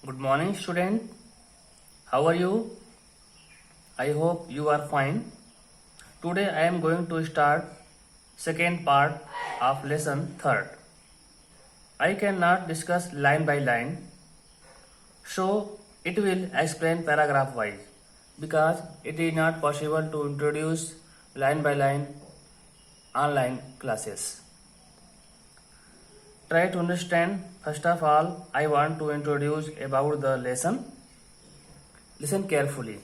Good morning, student. How are you? I hope you are fine. Today I am going to start second part of lesson third. I cannot discuss line by line, so it will explain paragraph wise because it is not possible to introduce line by line online classes. Try to understand. First of all, I want to introduce about the lesson. Listen carefully.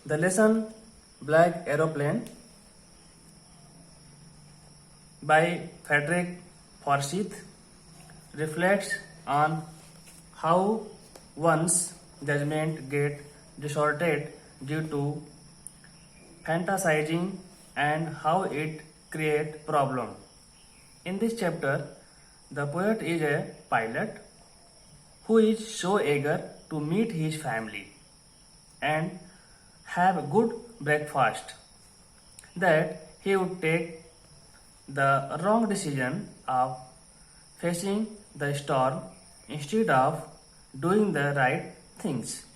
The lesson Black Aeroplane by Frederick Forsyth reflects on how one's judgment gets distorted due to fantasizing and how it creates problems. In this chapter, the poet is a pilot who is so eager to meet his family and have a good breakfast that he would take the wrong decision of facing the storm instead of doing the right things.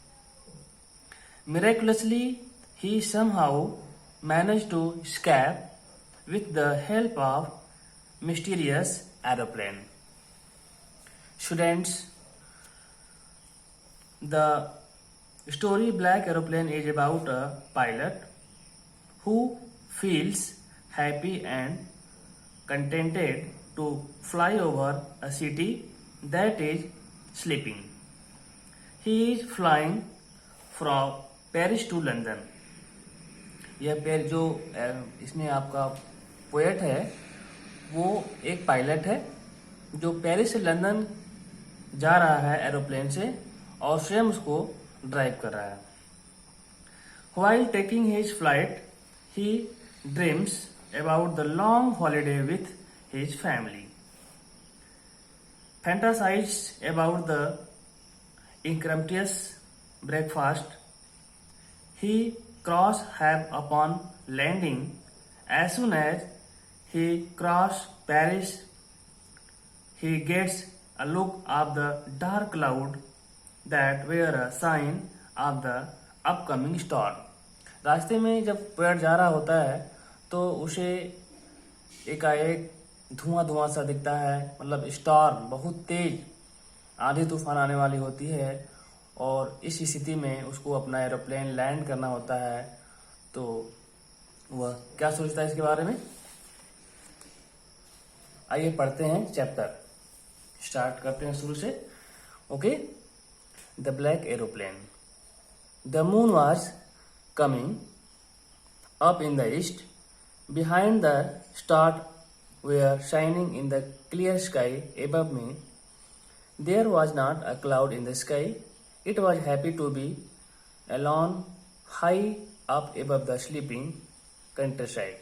Miraculously, he somehow managed to escape with the help of mysterious aeroplane. Students, the story Black Aeroplane is about a pilot who feels happy and contented to fly over a city that is sleeping. He is flying from Paris to London. यह जो इसमें आपका poet है वो एक pilot है जो Paris से लंदन जा रहा है एरोप्लेन से और स्वयं उसको ड्राइव कर रहा है. While taking his flight, he dreams about the long holiday with his family. Fantasizes about the incrumptious breakfast he cross have upon landing. As soon as he cross Paris, he gets a look of the dark cloud that were a sign of the upcoming storm. रास्ते में जब पेड़ जा रहा होता है तो उसे एकाएक धुआं सा दिखता है, मतलब स्टॉर्म, बहुत तेज आंधी तूफान आने वाली होती है और इस स्थिति में उसको अपना एरोप्लेन लैंड करना होता है. तो वह क्या सोचता है इसके बारे में, आइए पढ़ते हैं चैप्टर. स्टार्ट करते हैं शुरू से. Okay. The black aeroplane. The moon was coming up in the east. Behind the star were shining in the clear sky above me. There was not a cloud in the sky. It was happy to be alone high up above the sleeping countryside.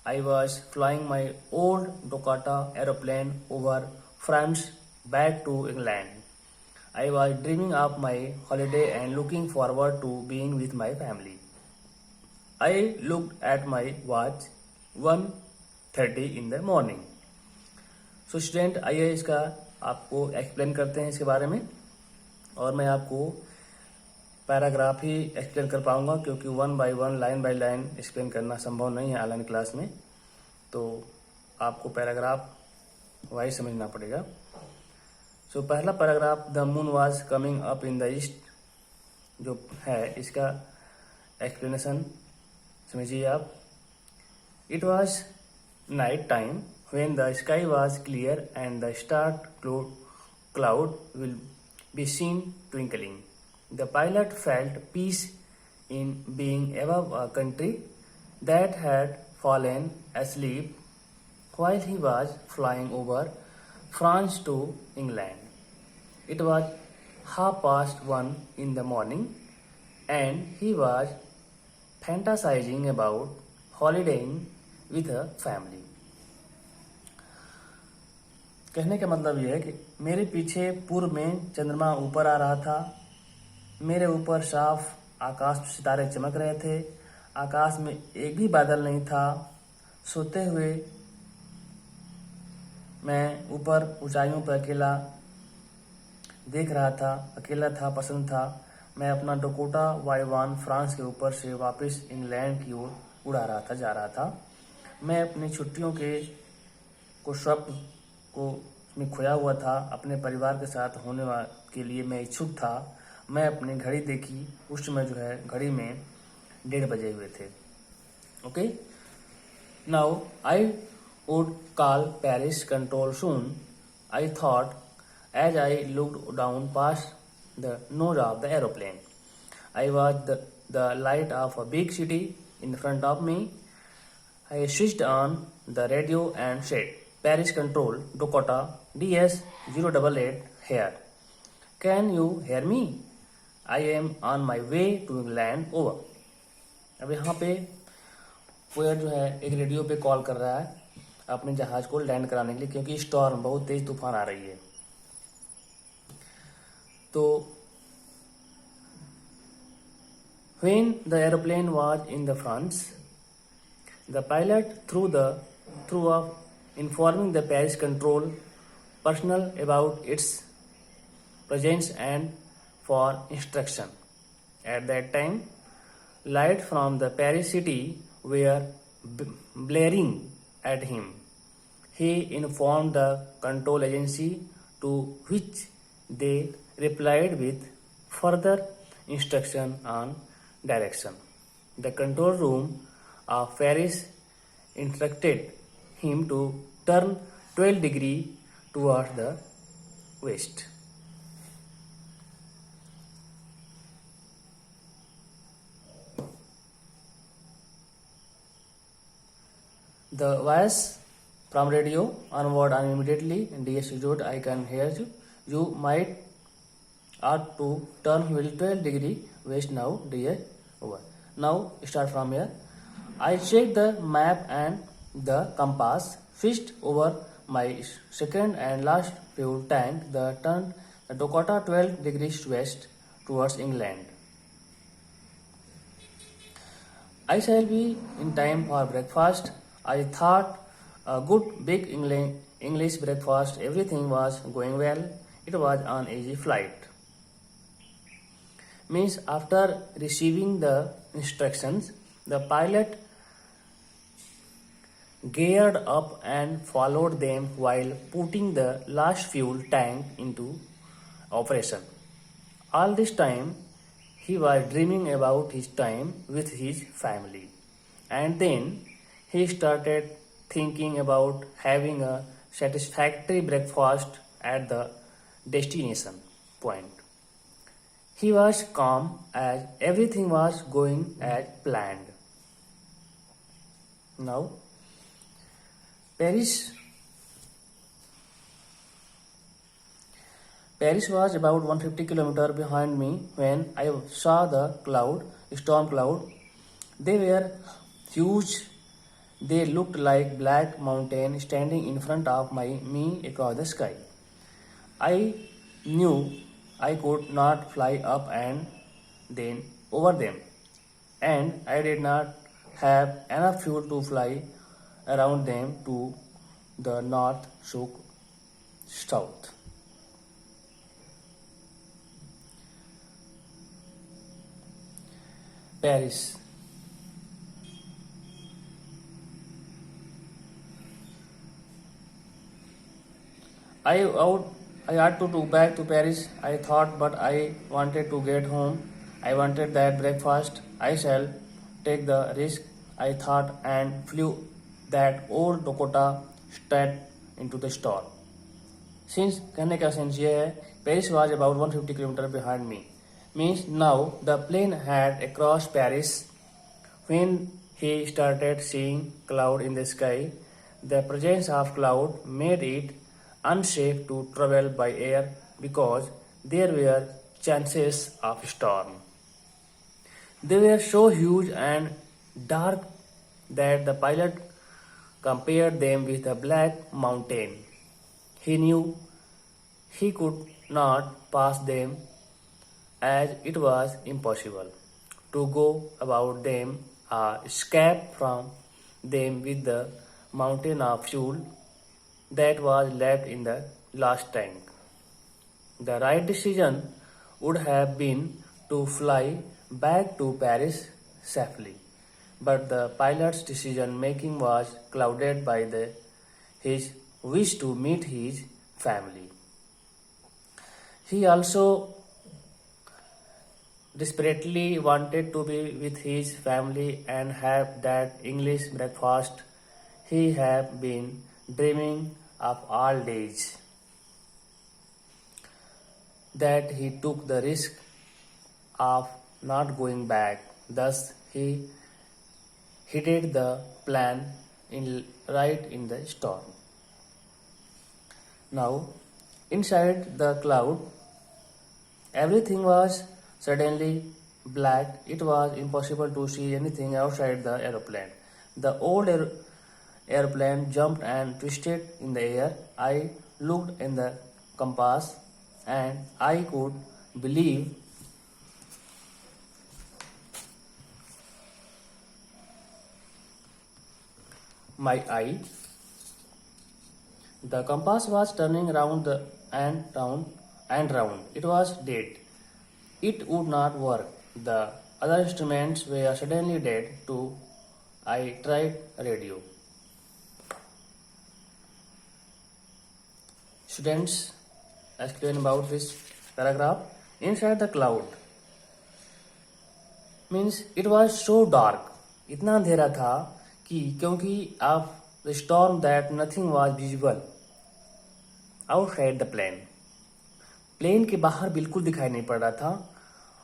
I was flying my old Dakota aeroplane over France back to England. I was dreaming of my holiday and looking forward to being with my family. I looked at my watch. 1:30 in the morning. So student, आइए इसका आपको explain करते हैं इसके बारे में. और मैं आपको पैराग्राफ ही एक्सप्लेन कर पाऊंगा क्योंकि one by one, line by line explain करना संभव नहीं है ऑनलाइन क्लास में. तो आपको पैराग्राफ वाइज समझना पड़ेगा. सो पहला paragraph, the moon was coming up in the east, जो है इसका एक्सप्लेनेशन समझिए आप. It was night time when the sky was clear and the star cloud will be seen twinkling. The pilot felt peace in being above a country that had fallen asleep while he was flying over France to England. It was 1:30 in the morning and he was fantasizing about holidaying with a family. कहने का मतलब यह है कि मेरे पीछे पूर्व में चंद्रमा ऊपर आ रहा था, मेरे ऊपर साफ आकाश सितारे चमक रहे थे, आकाश में एक भी बादल नहीं था. सोते हुए मैं ऊपर ऊंचाइयों पर अकेला देख रहा था, अकेला था, पसंद था। मैं अपना डकोटा Y1 फ्रांस के ऊपर से वापस इंग्लैंड की ओर उड़ा रहा था, जा रहा था। मैं अपनी छुट्टियों को स्वप्न को में खोया हुआ था। अपने परिवार के साथ के लिए मैं इच्छुक था। मैं अपनी घड़ी देखी, उस समय जो है घड़ी में 1:30 बजे हुए थे। Okay, now I would call Paris control soon, I thought as I looked down past the nose of the aeroplane. I watched the light of a big city in front of me. I switched on the radio and said, Paris Control, Dakota DS088 here. Can you hear me? I am on my way to England. Over. अब यहाँ पे कोई जो है एक radio पे call कर रहा है अपने जहाज को लैंड कराने के लिए, क्योंकि स्टॉर्म, बहुत तेज तूफान आ रही है। तो when the aeroplane was in the France, the pilot threw of informing the Paris control personnel about its presence and for instruction. At that time, lights from the Paris city were blaring at him. He informed the control agency, to which they replied with further instruction on direction. The control room of Paris instructed him to turn 12 degrees towards the west. The voice from radio onward and immediately, dear Sujot, I can hear you. You might ought to turn wheel 12 degree west now, dear. Over. Now start from here. I checked the map and the compass, switched over my second and last fuel tank, turned the Dakota 12 degrees west towards England. I shall be in time for breakfast. I thought a good big English breakfast. Everything was going well. It was an easy flight. Means after receiving the instructions, the pilot geared up and followed them while putting the last fuel tank into operation. All this time, he was dreaming about his time with his family. And then he started thinking about having a satisfactory breakfast at the destination point. He was calm as everything was going as planned. Now, Paris was about 150 kilometers behind me when I saw the storm cloud. They were huge. They looked like black mountains standing in front of me across the sky. I knew I could not fly up and then over them, and I did not have enough fuel to fly around them to the north south. Paris. I ought to go back to Paris, I thought, but I wanted to get home. I wanted that breakfast. I shall take the risk, I thought, and flew that old Dakota straight into the storm. Since कहने का sense ये है, Paris was about 150 kilometers behind me. Means now the plane had crossed Paris. When he started seeing cloud in the sky, the presence of cloud made it unsafe to travel by air because there were chances of storm. They were so huge and dark that the pilot compared them with a black mountain. He knew he could not pass them, as it was impossible to go about them or escape from them with the mountain of fuel that was left in the last tank. The right decision would have been to fly back to Paris safely, but the pilot's decision making was clouded by his wish to meet his family. He also desperately wanted to be with his family and have that English breakfast he had been dreaming of all days. That he took the risk of not going back. Thus, he headed the plan right in the storm. Now, inside the cloud, everything was suddenly black. It was impossible to see anything outside the aeroplane. The old airplane jumped and twisted in the air. I looked in the compass and I could believe my eye. The compass was turning round and round and round. It was dead. It would not work. The other instruments were suddenly dead too. I tried radio. Students, explain about this paragraph. Inside the cloud means it was so dark. इतना अंधेरा था कि क्योंकि of the storm that nothing was visible outside the plane. Plane के बाहर बिल्कुल दिखाई नहीं पड़ रहा था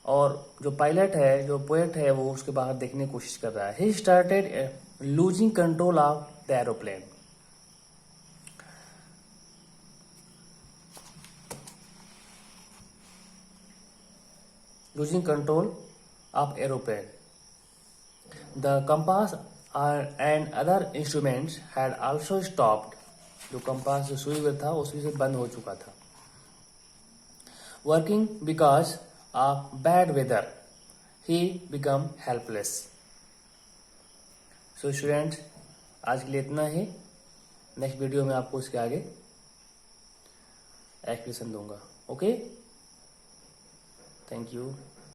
और जो पायलट है, जो पोएट है, वो उसके बाहर देखने की कोशिश कर रहा है. He started losing control of the aeroplane. Losing control of aeroplane. The compass and other instruments had also stopped. जो कंपास जो सुई हुआ था वो सुई से बंद हो चुका था. Working because of bad weather, he became helpless. So students, आज के लिए इतना ही. नेक्स्ट वीडियो में आपको इसके आगे एक्सप्लेनेशन दूंगा. Okay, thank you.